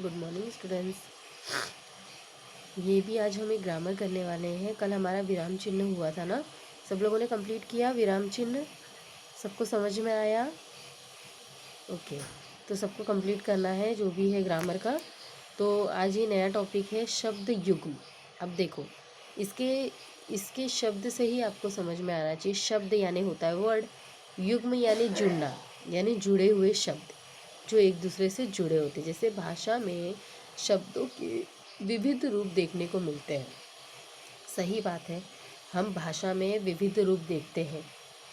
Good morning students. ये भी आज हम एक ग्रामर करने वाले हैं। कल हमारा विराम चिन्ह हुआ था ना, सब लोगों ने कंप्लीट किया विराम चिन्ह? सबको समझ में आया? ओके, तो सबको कंप्लीट करना है जो भी है ग्रामर का। तो आज ये नया टॉपिक है शब्द युग्म। अब देखो, इसके इसके शब्द से ही आपको समझ में आना चाहिए। शब्द यानी होता है वर्ड, युग्म यानी जुड़ना, यानी जुड़े हुए शब्द जो एक दूसरे से जुड़े होते हैं। जैसे भाषा में शब्दों के विविध रूप देखने को मिलते हैं। सही बात है, हम भाषा में विविध रूप देखते हैं,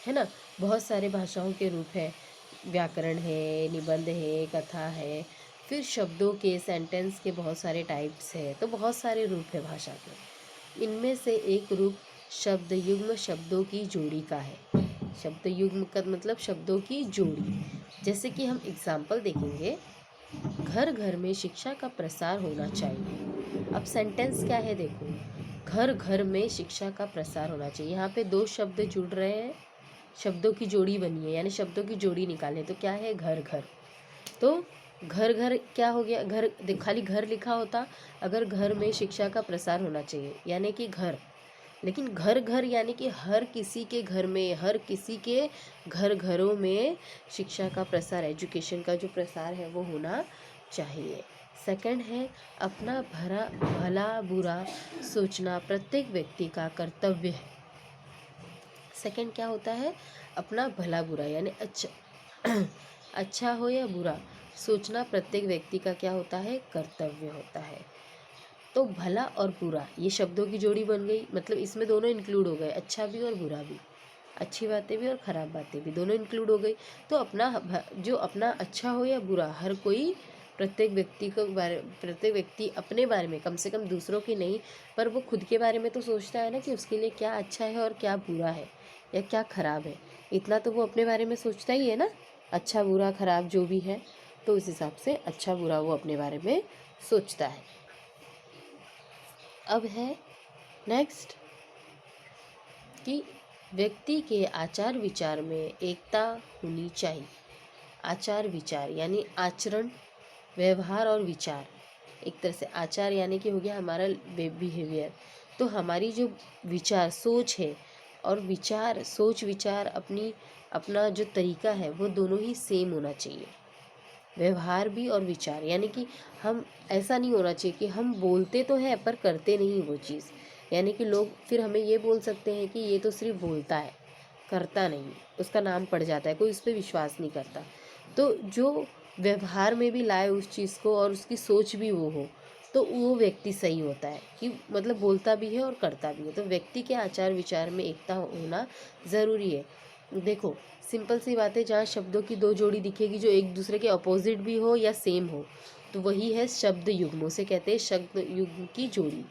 है ना। बहुत सारे भाषाओं के रूप हैं, व्याकरण है, निबंध है, कथा है, फिर शब्दों के, सेंटेंस के बहुत सारे टाइप्स है, तो बहुत सारे रूप है भाषा के। इनमें से एक रूप शब्द युग्म, शब्दों की जोड़ी का है। शब्द युग्म का मतलब शब्दों की जोड़ी। जैसे कि हम एग्जाम्पल देखेंगे, घर घर में शिक्षा का प्रसार होना चाहिए। अब सेंटेंस क्या है देखो, घर घर में शिक्षा का प्रसार होना चाहिए। यहाँ पे दो शब्द जुड़ रहे हैं, शब्दों की जोड़ी बनी है, यानी शब्दों की जोड़ी निकालें तो क्या है, घर घर। तो घर घर क्या हो गया, घर खाली घर लिखा होता अगर घर में शिक्षा का प्रसार होना चाहिए यानी कि घर, लेकिन घर घर यानी कि हर किसी के घर में, हर किसी के घर घरों में शिक्षा का प्रसार, एजुकेशन का जो प्रसार है वो होना चाहिए। सेकंड है अपना भला बुरा सोचना प्रत्येक व्यक्ति का कर्तव्य है। सेकंड क्या होता है, अपना भला बुरा यानी अच्छा अच्छा हो या बुरा सोचना प्रत्येक व्यक्ति का क्या होता है, कर्तव्य होता है। तो भला और बुरा ये शब्दों की जोड़ी बन गई, मतलब इसमें दोनों इंक्लूड हो गए, अच्छा भी और बुरा भी, अच्छी बातें भी और ख़राब बातें भी, दोनों इंक्लूड हो गई। तो जो अपना अच्छा हो या बुरा, हर कोई प्रत्येक व्यक्ति अपने बारे में, कम से कम दूसरों के नहीं पर वो खुद के बारे में तो सोचता है ना कि उसके लिए क्या अच्छा है और क्या बुरा है या क्या ख़राब है। इतना तो वो अपने बारे में सोचता ही है ना, अच्छा बुरा खराब जो भी है। तो उस हिसाब से अच्छा बुरा वो अपने बारे में सोचता है। अब है नेक्स्ट कि व्यक्ति के आचार विचार में एकता होनी चाहिए। आचार विचार यानी आचरण, व्यवहार और विचार। एक तरह से आचार यानी कि हो गया हमारा बिहेवियर, तो हमारी जो विचार सोच है और विचार सोच विचार अपना जो तरीका है वो दोनों ही सेम होना चाहिए। व्यवहार भी और विचार यानी कि हम, ऐसा नहीं होना चाहिए कि हम बोलते तो है पर करते नहीं वो चीज़, यानी कि लोग फिर हमें ये बोल सकते हैं कि ये तो सिर्फ बोलता है करता नहीं, उसका नाम पड़ जाता है, कोई उस पर विश्वास नहीं करता। तो जो व्यवहार में भी लाए उस चीज़ को और उसकी सोच भी वो हो, तो वो व्यक्ति सही होता है कि मतलब बोलता भी है और करता भी है। तो व्यक्ति के आचार विचार में एकता होना ज़रूरी है। देखो सिंपल सी बात है, जहाँ शब्दों की दो जोड़ी दिखेगी जो एक दूसरे के अपोजिट भी हो या सेम हो, तो वही है शब्द युग्म, उसे कहते हैं शब्द युग्म की जोड़ी।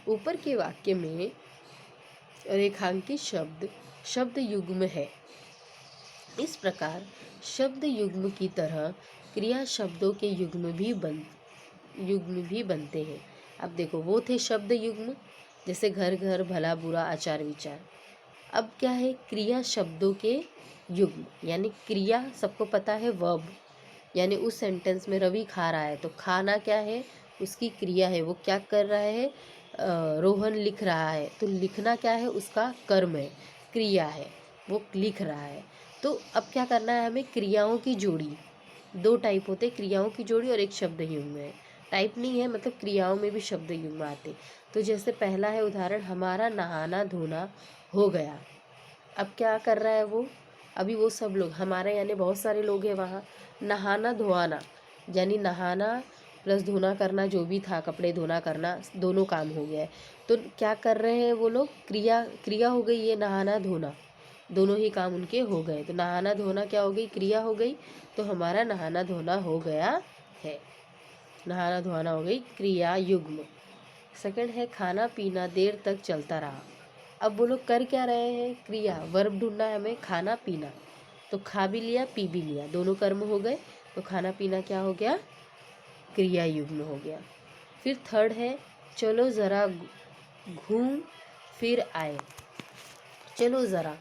ऊपर के वाक्य में रेखांकित शब्द शब्द युग्म है। इस प्रकार शब्द युग्म की तरह क्रिया शब्दों के युग्म भी बनते हैं। अब देखो वो थे शब्द युग्म, जैसे घर घर, भला बुरा, आचार विचार। अब क्या है, क्रिया शब्दों के युग्म, यानी क्रिया सबको पता है वर्ब, यानी उस सेंटेंस में रवि खा रहा है तो खाना क्या है, उसकी क्रिया है, वो क्या कर रहा है, रोहन लिख रहा है तो लिखना क्या है, उसका कर्म है, क्रिया है, वो लिख रहा है। तो अब क्या करना है हमें, क्रियाओं की जोड़ी। दो टाइप होते हैं, क्रियाओं की जोड़ी और एक शब्द युग्म है। टाइप नहीं है, मतलब क्रियाओं में भी शब्द युग्म आते। तो जैसे पहला है उदाहरण, हमारा नहाना धोना हो गया। अब क्या कर रहा है वो, अभी वो सब लोग, हमारे यानी बहुत सारे लोग हैं वहाँ, नहाना धोआना यानी नहाना प्लस धोना करना, जो भी था कपड़े धोना करना, दोनों काम हो गया है। तो क्या कर रहे हैं वो लोग, क्रिया क्रिया हो गई ये नहाना धोना, दोनों ही काम उनके हो गए। तो नहाना धोना क्या हो गई, क्रिया हो गई, तो हमारा नहाना धोना हो गया है, नहाना धोना हो गई क्रिया युग्म। सेकंड है खाना पीना देर तक चलता रहा। अब वो लोग कर क्या रहे हैं, क्रिया, वर्ब ढूंढना है हमें, खाना पीना, तो खा भी लिया पी भी लिया, दोनों कर्म हो गए, तो खाना पीना क्या हो गया, क्रिया युग्म हो गया। फिर थर्ड है चलो ज़रा घूम फिर आए। चलो ज़रा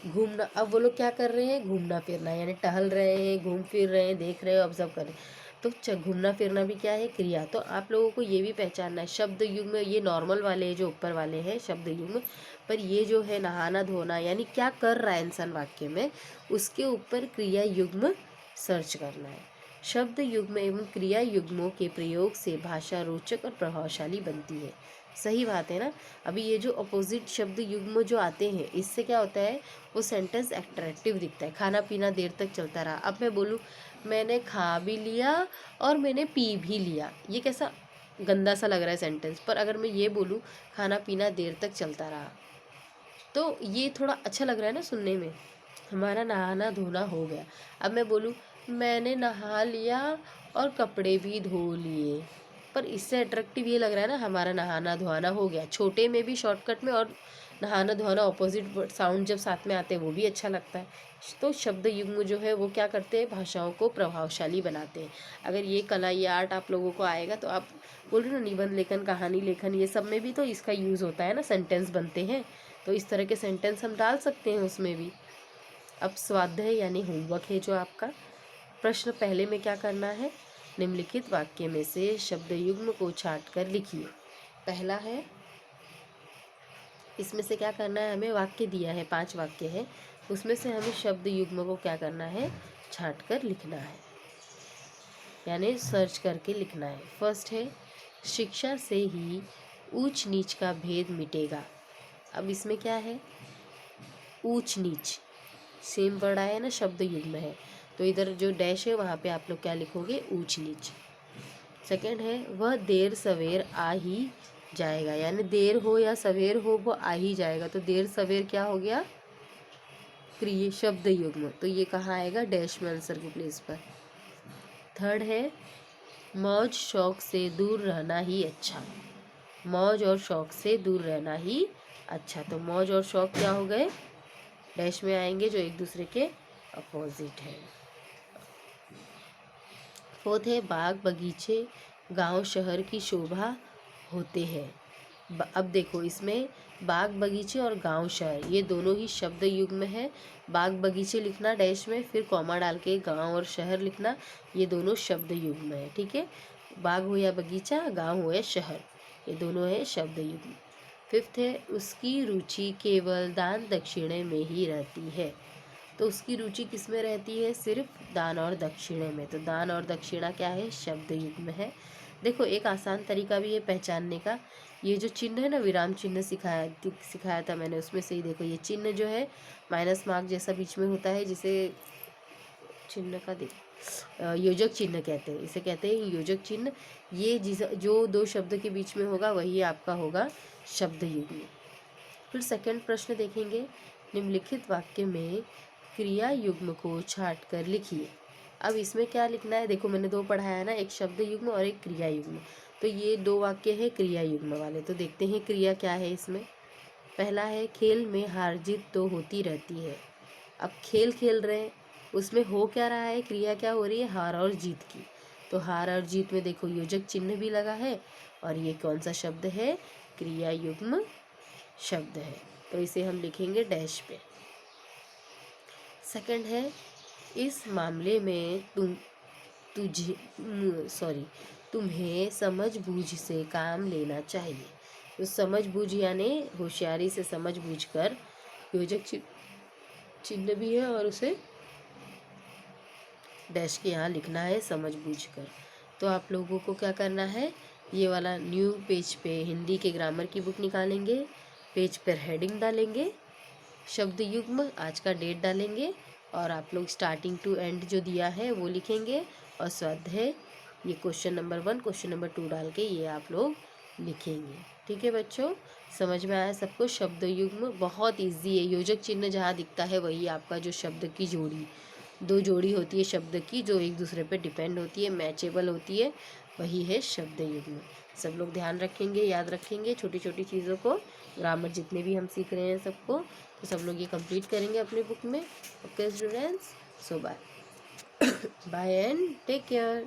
घूमना, अब वो लोग क्या कर रहे हैं, घूमना फिरना, यानी टहल रहे हैं, घूम फिर रहे हैं, देख रहे हैं, ऑब्जर्व कर रहे हैं। तो घूमना फिरना भी क्या है, क्रिया। तो आप लोगों को ये भी पहचानना है, शब्द युग्म ये नॉर्मल वाले जो ऊपर वाले हैं शब्द युग्म, पर ये जो है नहाना धोना यानी क्या कर रहा है इंसान वाक्य में, उसके ऊपर क्रिया युग्म सर्च करना है। शब्द युग्म एवं क्रिया युग्मों के प्रयोग से भाषा रोचक और प्रभावशाली बनती है। सही बात है ना। अभी ये जो अपोजिट शब्द युग्म जो आते हैं, इससे क्या होता है, वो सेंटेंस अट्रैक्टिव दिखता है। खाना पीना देर तक चलता रहा, अब मैं बोलूँ मैंने खा भी लिया और मैंने पी भी लिया, ये कैसा गंदा सा लग रहा है सेंटेंस। पर अगर मैं ये बोलूँ खाना पीना देर तक चलता रहा, तो ये थोड़ा अच्छा लग रहा है ना सुनने में। हमारा नहाना धोना हो गया। अब मैं बोलूँ मैंने नहा लिया और कपड़े भी धो लिए, पर इससे अट्रैक्टिव ये लग रहा है ना, हमारा नहाना धोना हो गया। छोटे में भी शॉर्टकट में, और नहाना धोना ऑपोजिट साउंड जब साथ में आते हैं वो भी अच्छा लगता है। तो शब्द युग्म जो है वो क्या करते हैं, भाषाओं को प्रभावशाली बनाते हैं। अगर ये कला ये आर्ट आप लोगों को आएगा तो आप बोल रहे हो ना, निबंध लेखन कहानी लेखन ये सब में भी तो इसका यूज़ होता है ना, सेंटेंस बनते हैं, तो इस तरह के सेंटेंस हम डाल सकते हैं उसमें भी। अब स्वाध्याय यानी होमवर्क है जो आपका। प्रश्न पहले में क्या करना है, निम्नलिखित वाक्य में से शब्द युग्म को छांट कर लिखिए। पहला है, इसमें से क्या करना है, हमें वाक्य दिया है 5 वाक्य है, उसमें से हमें शब्द युग्म को क्या करना है, छांट कर लिखना है, यानी सर्च करके लिखना है। फर्स्ट है, शिक्षा से ही ऊंच नीच का भेद मिटेगा। अब इसमें क्या है, ऊंच नीच सेम वर्ड आया है ना, शब्द युग्म है, तो इधर जो डैश है वहाँ पे आप लोग क्या लिखोगे, ऊंच नीच। सेकंड है, वह देर सवेर आ ही जाएगा, यानी देर हो या सवेर हो वो आ ही जाएगा, तो देर सवेर क्या हो गया, क्रिया शब्द युग्म, तो ये कहाँ आएगा, डैश में आंसर के प्लेस पर। थर्ड है, मौज शौक से दूर रहना ही अच्छा। मौज और शौक से दूर रहना ही अच्छा, तो मौज और शौक क्या हो गए, डैश में आएंगे जो एक दूसरे के अपोजिट है। फोर्थ है, बाग बगीचे गांव शहर की शोभा होते हैं। अब देखो इसमें बाग बगीचे और गांव शहर ये दोनों ही शब्द युग्म है। बाग बगीचे लिखना डैश में, फिर कॉमा डाल के गांव और शहर लिखना, ये दोनों शब्द युग्म है, ठीक है। बाग हो या बगीचा, गांव हो या शहर, ये दोनों है शब्द युग्म। फिफ्थ है, उसकी रुचि केवल दान दक्षिणे में ही रहती है। तो उसकी रुचि किस में रहती है, सिर्फ दान और दक्षिणे में, तो दान और दक्षिणा क्या है, शब्द युग्म है। देखो एक आसान तरीका भी है पहचानने का, ये जो चिन्ह है ना, विराम चिन्ह सिखाया था मैंने, उसमें से ही देखो ये चिन्ह जो है माइनस मार्क जैसा बीच में होता है, जिसे चिन्ह का योजक चिन्ह कहते हैं, इसे कहते हैं योजक चिन्ह। ये जो दो शब्द के बीच में होगा वही आपका होगा शब्द युग्म। फिर सेकंड प्रश्न देखेंगे, निम्नलिखित वाक्य में क्रिया युग्म को छांट कर लिखिए। अब इसमें क्या लिखना है, देखो मैंने 2 पढ़ाया है ना, एक शब्द युग्म और एक क्रिया युग्म, तो ये 2 वाक्य है क्रिया युग्म वाले। तो देखते हैं क्रिया क्या है इसमें। पहला है, खेल में हार जीत तो होती रहती है। अब खेल खेल रहे हैं, उसमें हो क्या रहा है, क्रिया क्या हो रही है, हार और जीत की। तो हार और जीत में देखो योजक चिन्ह भी लगा है, और ये कौन सा शब्द है, क्रिया युग्म शब्द है, तो इसे हम लिखेंगे डैश पे। सेकंड है, इस मामले में तुम्हें समझबूझ से काम लेना चाहिए। तो समझबूझ यानी होशियारी से समझबूझ कर, योजक चिन्ह भी है और उसे डैश के यहाँ लिखना है समझबूझ कर। तो आप लोगों को क्या करना है, ये वाला न्यू पेज पे हिंदी के ग्रामर की बुक निकालेंगे, पेज पर हेडिंग डालेंगे, शब्द युग्म आज का डेट डालेंगे, और आप लोग स्टार्टिंग टू एंड जो दिया है वो लिखेंगे, और स्वाध्याय ये क्वेश्चन नंबर 1 क्वेश्चन नंबर 2 डाल के ये आप लोग लिखेंगे। ठीक है बच्चों, समझ में आया सबको। शब्द युग्म बहुत इजी है, योजक चिन्ह जहाँ दिखता है वही आपका जो शब्द की जोड़ी, 2 जोड़ी होती है शब्द की जो एक दूसरे पे डिपेंड होती है, मैचेबल होती है, वही है शब्द युग्म। सब लोग ध्यान रखेंगे, याद रखेंगे छोटी छोटी चीज़ों को, ग्रामर जितने भी हम सीख रहे हैं सबको, तो सब लोग ये कंप्लीट करेंगे अपनी बुक में। Okay students, so bye bye and take care.